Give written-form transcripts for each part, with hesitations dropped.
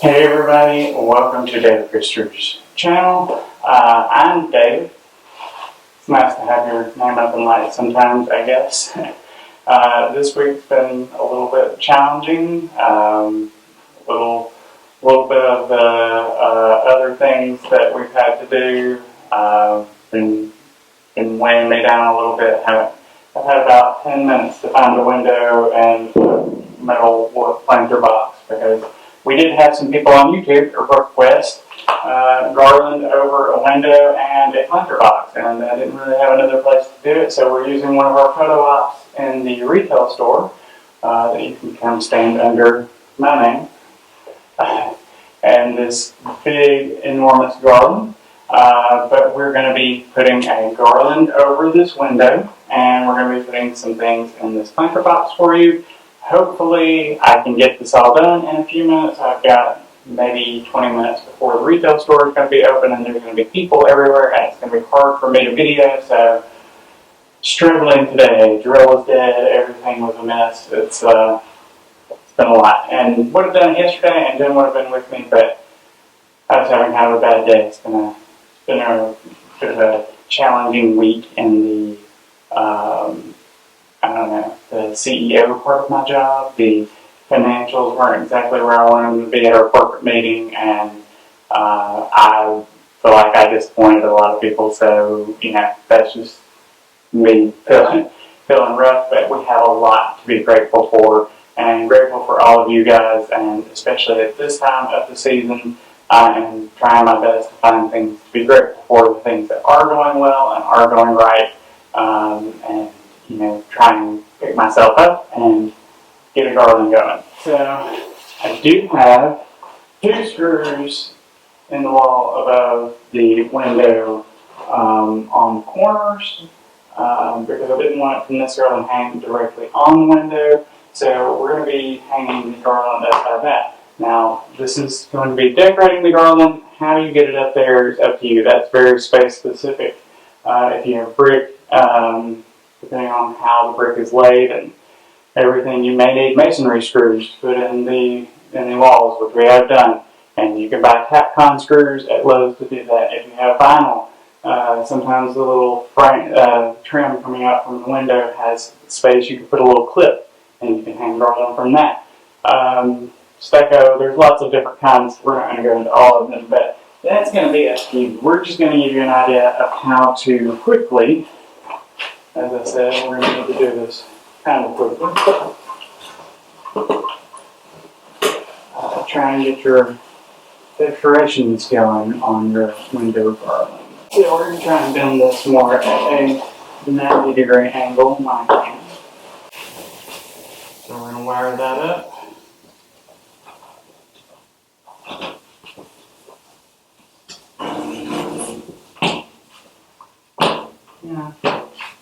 Hey everybody, welcome to David Christopher's channel. I'm David. It's nice to have your name up in lights sometimes, I guess. This week's been a little bit challenging. Little bit of the other things that we've had to do. Been weighing me down a little bit. I've had about 10 minutes to find a window and a metal wood planter box because we did have some people on YouTube request garland over a window and a planter box, and I didn't really have another place to do it, so we're using one of our photo ops in the retail store that you can come stand under my name. And this big, enormous garland. But we're going to be putting a garland over this window, and we're going to be putting some things in this planter box for you. Hopefully I can get this all done in a few minutes. I've got maybe 20 minutes before the retail store is going to be open, and there's going to be people everywhere, and it's going to be hard for me to video, so struggling today. Drill is dead, everything was a mess. It's been a lot, and would have done it yesterday, and Jen would have been with me, but I was having kind of a bad day. It's been a bit of a challenging week in the the CEO part of my job. The financials weren't exactly where I wanted them to be at our corporate meeting, and I feel like I disappointed a lot of people, so that's just me feeling rough, but we have a lot to be grateful for, and grateful for all of you guys, and especially at this time of the season, I am trying my best to find things to be grateful for, the things that are going well and are going right, and try and pick myself up and get a garland going. So I do have 2 screws in the wall above the window on the corners because I didn't want it to necessarily hang directly on the window. So we're going to be hanging the garland up like that. Now, this is going to be decorating the garland. How you get it up there is up to you. That's very space specific. If you have brick, depending on how the brick is laid and everything, you may need masonry screws to put in the walls, which we have done. And you can buy Tapcon screws at Lowe's to do that. If you have vinyl, sometimes the little trim coming out from the window has space. You can put a little clip and you can hang garland from that. Stucco, there's lots of different kinds. We're not going to go into all of them, but that's going to be up to you. We're just going to give you an idea of how to quickly, as I said, we're going to need to do this kind of quickly. Try and get your decorations going on your window garland. Yeah, we're going to try and bend this more at a 90-degree angle, my hand. So we're going to wire that up.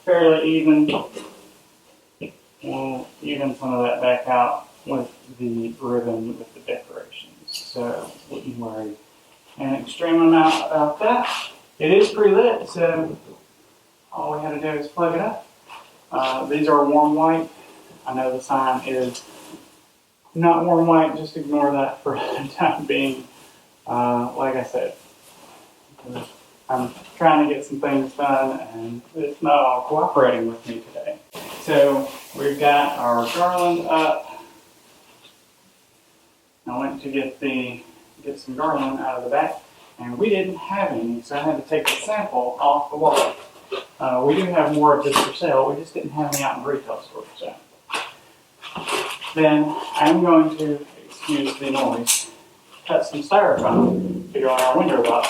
Fairly even. We'll even some of that back out with the ribbon with the decorations. So wouldn't worry an extreme amount about that. It is pre-lit, so all we have to do is plug it up. These are warm white. I know the sign is not warm white, just ignore that for the time being. Like I said, I'm trying to get some things done, and it's not all cooperating with me today. So we've got our garland up. I went to get some garland out of the back, and we didn't have any, so I had to take a sample off the wall. We do have more of this for sale. We just didn't have any out in the retail store. So then I'm going to, excuse the noise, cut some styrofoam to go on our window box.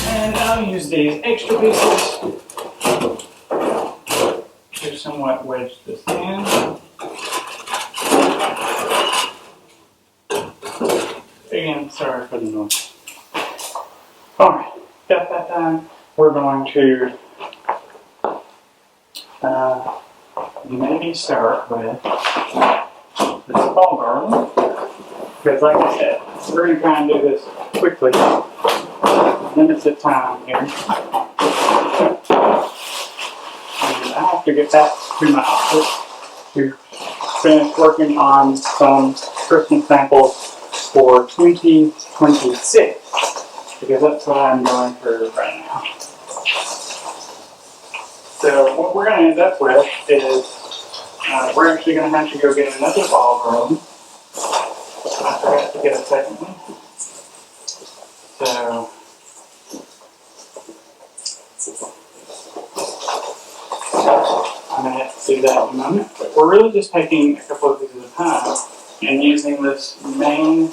And I'll use these extra pieces to somewhat wedge this in. Again, sorry for the noise. Alright, got that done. We're going to maybe start with this fall garland, because like I said, we're going to try and do this quickly. limited time here. And I have to get back to my office to finish working on some Christmas samples for 2026 because that's what I'm going through right now. So what we're going to end up with is we're actually going to have to go get another ball garland. I forgot to get a second one. So I'm going to have to do that in a moment. But we're really just taking a couple of these at a time and using this main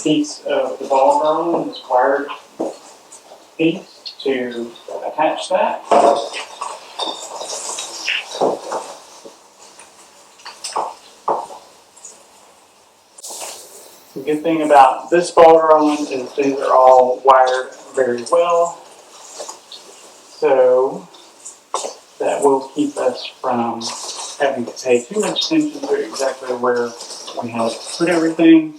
piece of the ball garland, this wired piece, to attach that. The good thing about this ball garland is these are all wired very well, so that will keep us from having to pay too much attention to exactly where we have put everything.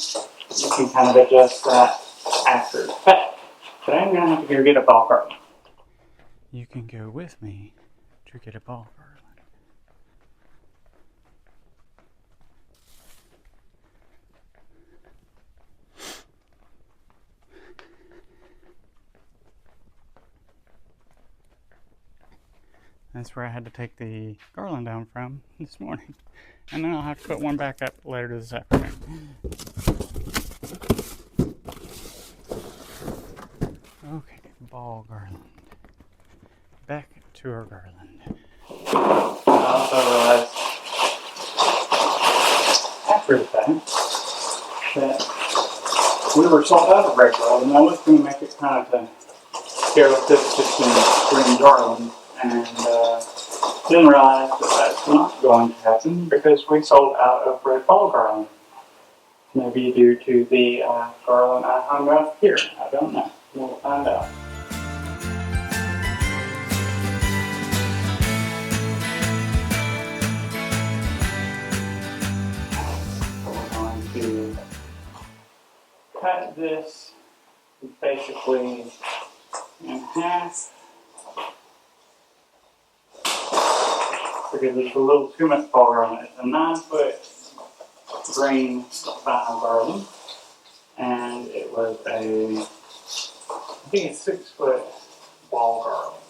You can kind of adjust that after the fact. But I'm going to have to go get a ball garland. You can go with me to get a ball garland. That's where I had to take the garland down from this morning. And then I'll have to put one back up later this afternoon. Okay, ball garland. Back to our garland. I also realized after the fact that we were sold out of red garland, and I was going to make it kind of a stereotypical green garland, and then realized that that's not going to happen because we sold out of red ball garland. Maybe due to the garland I hung up here. I don't know. We'll find out. We're going to cut this basically in half because it's a little too much ball garland. It's a 9-foot green vinyl garland, and it was I think it's 6-foot ball garland.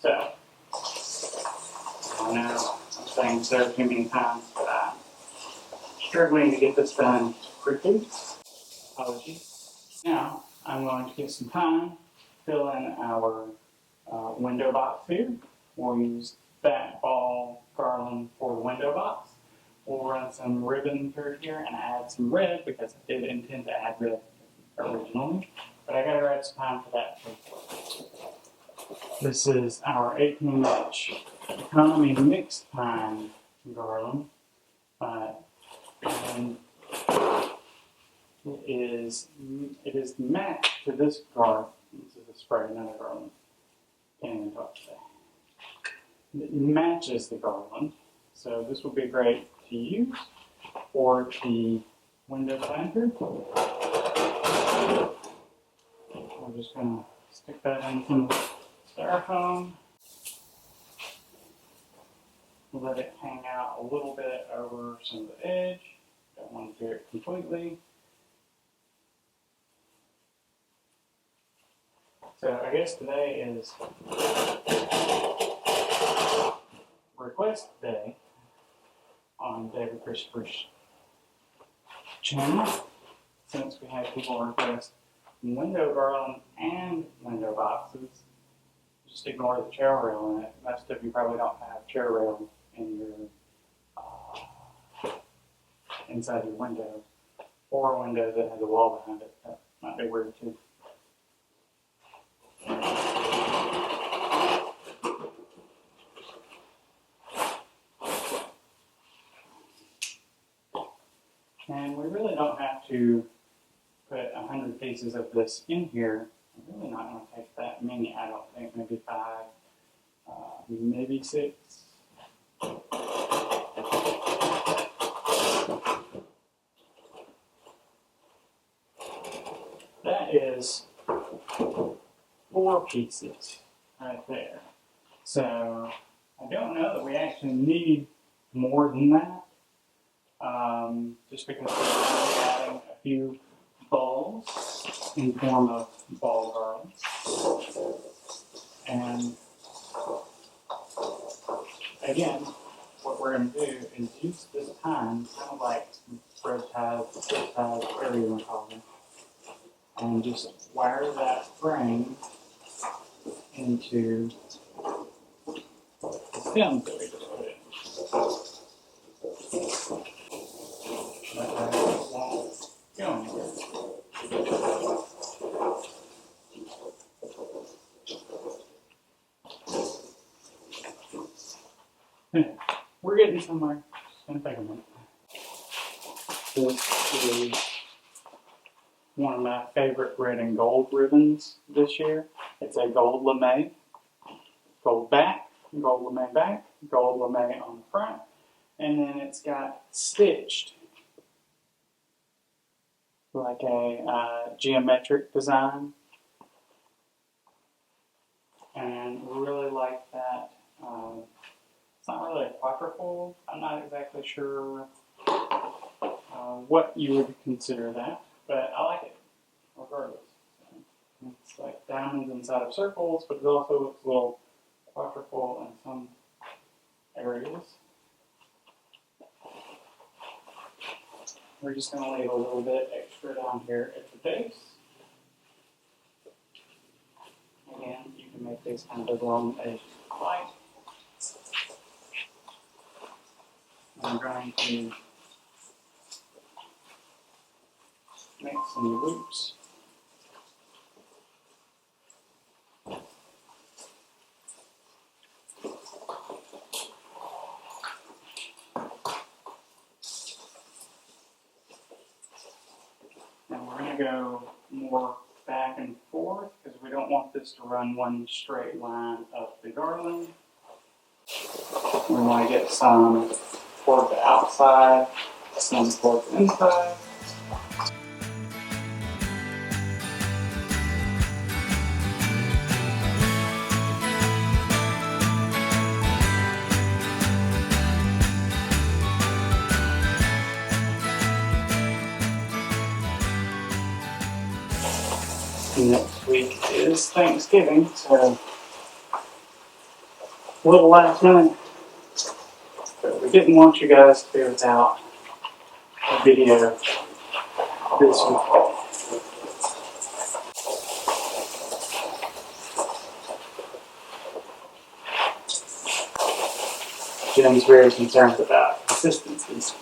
So, I know I'm saying so too many times, but I'm struggling to get this done quickly. Apologies. Now, I'm going to get some time, fill in our window box here. We'll use that ball garland for the window box. We'll run some ribbon through here and add some red because I did intend to add red originally, but I gotta add some time for that too. This is our 18-inch economy mixed pine garland, and it is matched to this garland. This is a spray, not a garland. Can't even talk today. It matches the garland, so this will be great to use for the window planter. We're just going to stick that in some styrofoam. Let it hang out a little bit over some of the edge. Don't want to do it completely. So I guess today is request day on David Christopher's channel, since we had people request window garland and window boxes. Just ignore the chair rail in it. Most of you probably don't have chair rail in your inside your window, or a window that has a wall behind it. That might be weird too. And we really don't have to put 100 pieces of this in here. I'm really not going to take that many, I don't think. Maybe 5, maybe 6. that is 4 pieces right there. So I don't know that we actually need more than that. Just because we're adding a few balls in form of ball garlands. And again, what we're going to do is use this time, kind of like thread ties, whatever you want to call them, and just wire that frame into the stems that we just put in. That won't go anywhere. We're getting somewhere. It's going to take a minute. This is one of my favorite red and gold ribbons this year. It's a gold lame, gold back, gold lame back, gold lame on the front, and then it's got stitched like a geometric design, and really like that. It's not really a quadruple. I'm not exactly sure what you would consider that, but I like it regardless. It's like diamonds inside of circles, but it also looks a little quadruple in some areas. We're just going to leave a little bit extra down here at the base. Again, you can make these kind of as long as you like. I'm going to make some loops. And we're going to go more back and forth because we don't want this to run one straight line up the garland. We want to get some toward the outside, some toward the inside. Next week is Thanksgiving, so a little last minute. But we didn't want you guys to be without a video this week. Jim's very concerned about consistency.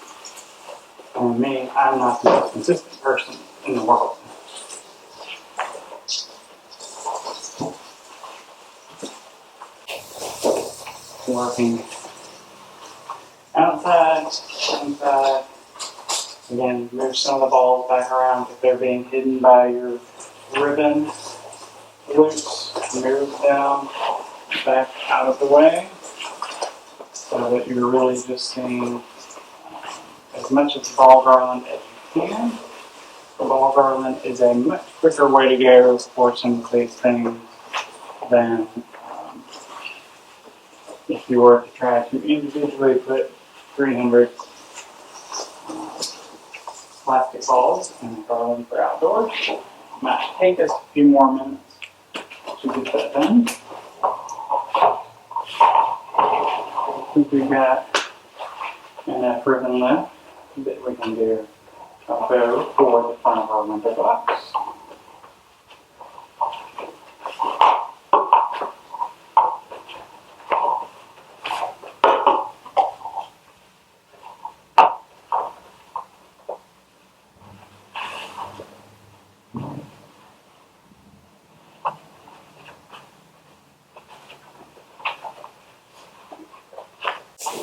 For me, I'm not the most consistent person in the world. Working outside, inside. Again, move some of the balls back around if they're being hidden by your ribbon loops. Move them back out of the way so that you're really just seeing as much of the ball garland as you can. The ball garland is a much quicker way to go for some of these things than if you were to try to individually put 300 plastic balls in a garland for outdoors. It might take us a few more minutes to get that done. I think we've got enough ribbon left that we can do a bow for the front of our window box.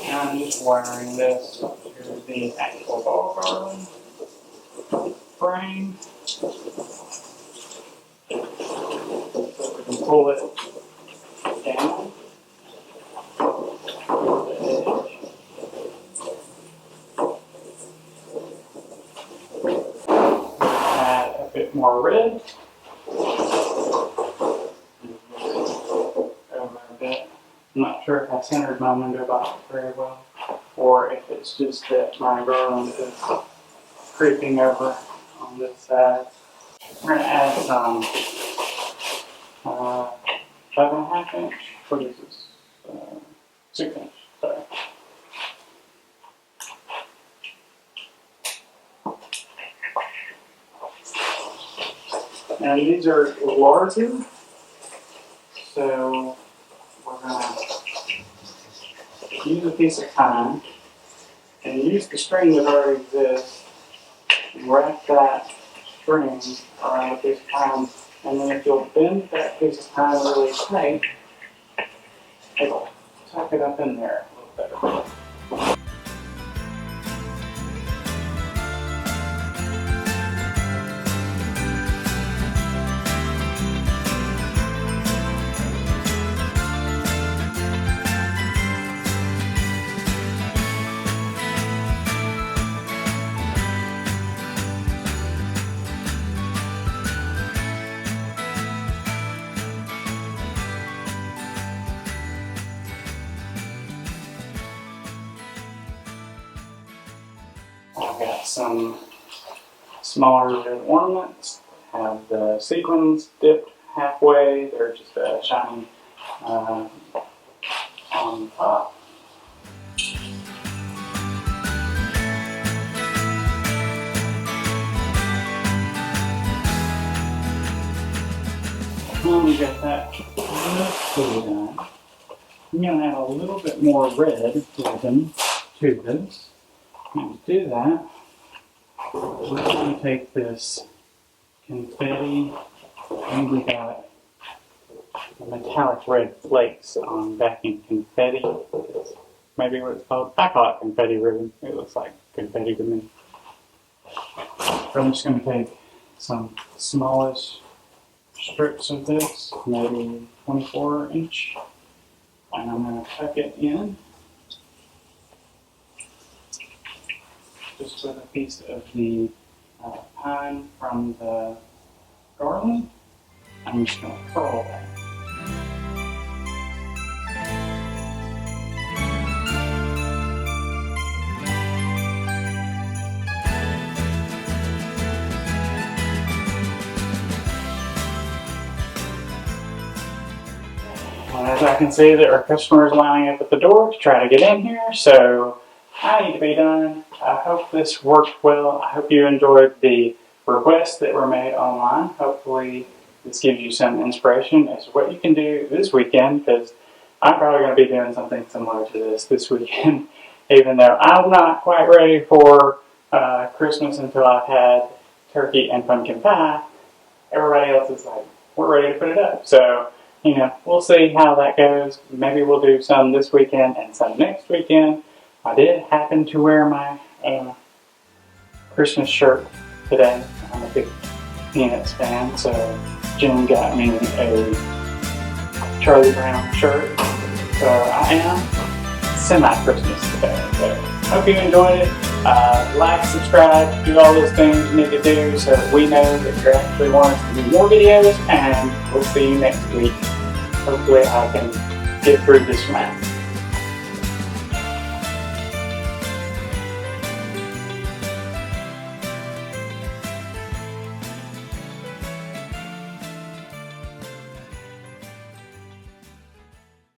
I'm just wiring this to the actual ball garland frame. We can pull it down the edge. Add a bit more red. Over a bit. I'm not sure if I centered my window box very well, or if it's just that my garland is creeping over on this side. We're going to add some 5.5 inch. What is this? 6 inch. Sorry. Now these are larger, so we're going to use a piece of pine and use the string that already exists and wrap that string around a piece of pine, and then if you'll bend that piece of pine really tight, it'll tuck it up in there a little better. I've got some smaller ornaments. Have the sequins dipped halfway. They're just shining on top. When we get that fully done, I'm going to add a little bit more red ribbon to this. And to do that, we're going to take this confetti, and we got metallic red flakes on backing confetti. It's maybe what it's called. I call it confetti ribbon. It looks like confetti to me. So I'm just going to take some smallish strips of this, maybe 24 inch, and I'm going to tuck it in just with a piece of the pine from the garland. I'm just going to curl that. As I can see, there are customers lining up at the door to try to get in here, so I need to be done. I hope this worked well. I hope you enjoyed the requests that were made online. Hopefully this gives you some inspiration as to what you can do this weekend, because I'm probably going to be doing something similar to this weekend, even though I'm not quite ready for Christmas until I've had turkey and pumpkin pie. Everybody else is like, we're ready to put it up. So, you know, we'll see how that goes. Maybe we'll do some this weekend and some next weekend. I did happen to wear my Christmas shirt today. I'm a big Peanuts fan, so Jen got me a Charlie Brown shirt. So I am semi-Christmas today. So hope you enjoyed it. Like, subscribe, do all those things you need to do so we know that you actually want us to do more videos, and we'll see you next week. Hopefully I can get through this one.